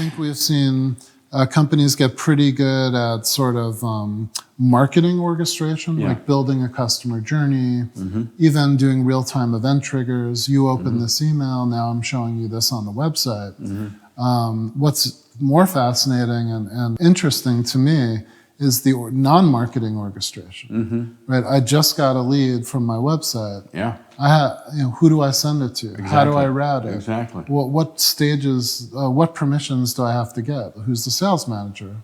think we've seen companies get pretty good at sort of marketing orchestration, like building a customer journey, even doing real-time event triggers. You open this email, now I'm showing you this on the website. What's more fascinating and interesting to me is the non-marketing orchestration, right? I just got a lead from my website. Yeah. Who do I send it to? Exactly. How do I route it? Exactly. What stages, what permissions do I have to get? Who's the sales manager?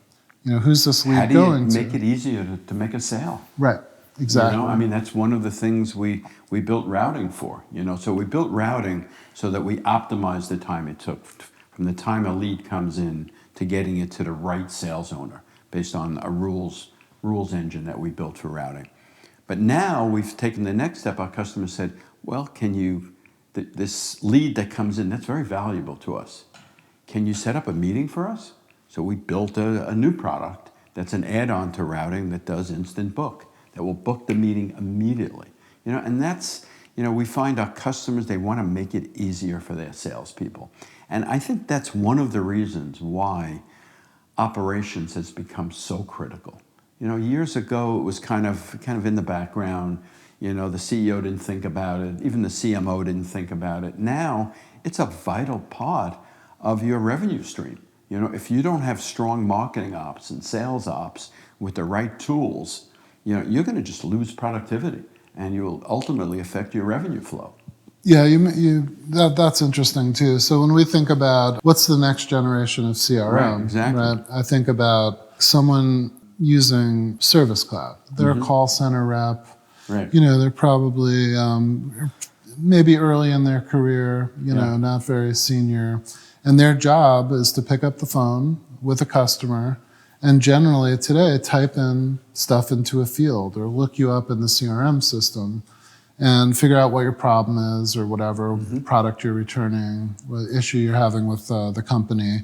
Who's this lead going to? How do you make it easier to make a sale? Right, exactly. I mean, that's one of the things we built routing for. So we built routing so that we optimize the time it took from the time a lead comes in to getting it to the right sales owner, based on a rules engine that we built for routing. But now we've taken the next step. Our customer said, well, this lead that comes in, that's very valuable to us. Can you set up a meeting for us? So we built a new product that's an add-on to routing that does instant book, that will book the meeting immediately. And that's, we find our customers, they want to make it easier for their salespeople. And I think that's one of the reasons why operations has become so critical. Years ago, it was kind of in the background. The CEO didn't think about it. Even the CMO didn't think about it. Now, it's a vital part of your revenue stream. If you don't have strong marketing ops and sales ops with the right tools, you're going to just lose productivity, and you will ultimately affect your revenue flow. Yeah, that's interesting too. So when we think about what's the next generation of CRM, right, exactly. Right, I think about someone using Service Cloud. They're a call center rep. Right. They're probably maybe early in their career, not very senior. And their job is to pick up the phone with a customer and generally today type in stuff into a field or look you up in the CRM system and figure out what your problem is or whatever product you're returning, what issue you're having with the company.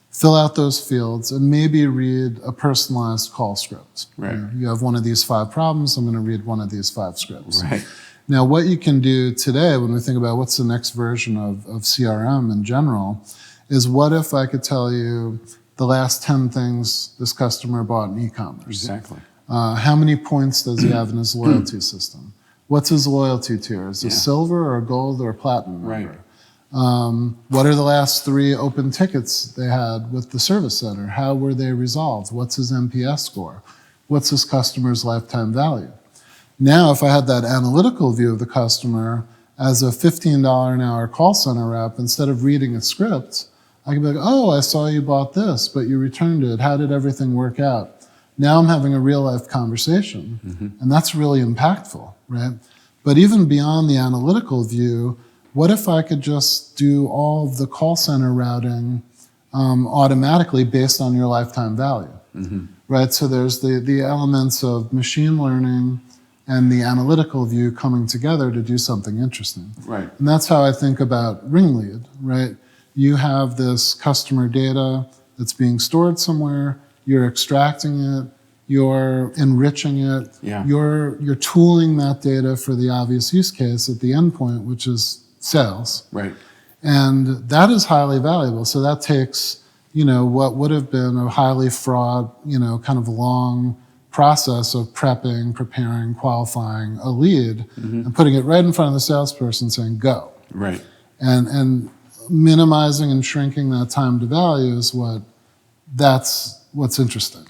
Fill out those fields and maybe read a personalized call script. Right. You have one of these 5 problems, I'm going to read one of these 5 scripts. Right. Now, what you can do today when we think about what's the next version of CRM in general is what if I could tell you the last 10 things this customer bought in e-commerce? Exactly. How many points does he have in his loyalty system? What's his loyalty tier? Is it silver or gold or platinum member? Right. What are the last 3 open tickets they had with the service center? How were they resolved? What's his NPS score? What's his customer's lifetime value? Now, if I had that analytical view of the customer as a $15 an hour call center rep, instead of reading a script, I could be like, oh, I saw you bought this, but you returned it. How did everything work out? Now I'm having a real life conversation, and that's really impactful, right? But even beyond the analytical view, what if I could just do all of the call center routing automatically based on your lifetime value, right? So there's the elements of machine learning and the analytical view coming together to do something interesting. Right. And that's how I think about RingLead, right? You have this customer data that's being stored somewhere, you're extracting it, you're enriching it, you're tooling that data for the obvious use case at the endpoint, which is sales. Right. And that is highly valuable. So that takes, what would have been a highly fraught, kind of long process of preparing, qualifying a lead and putting it right in front of the salesperson saying, go. Right. And minimizing and shrinking that time to value is what's interesting.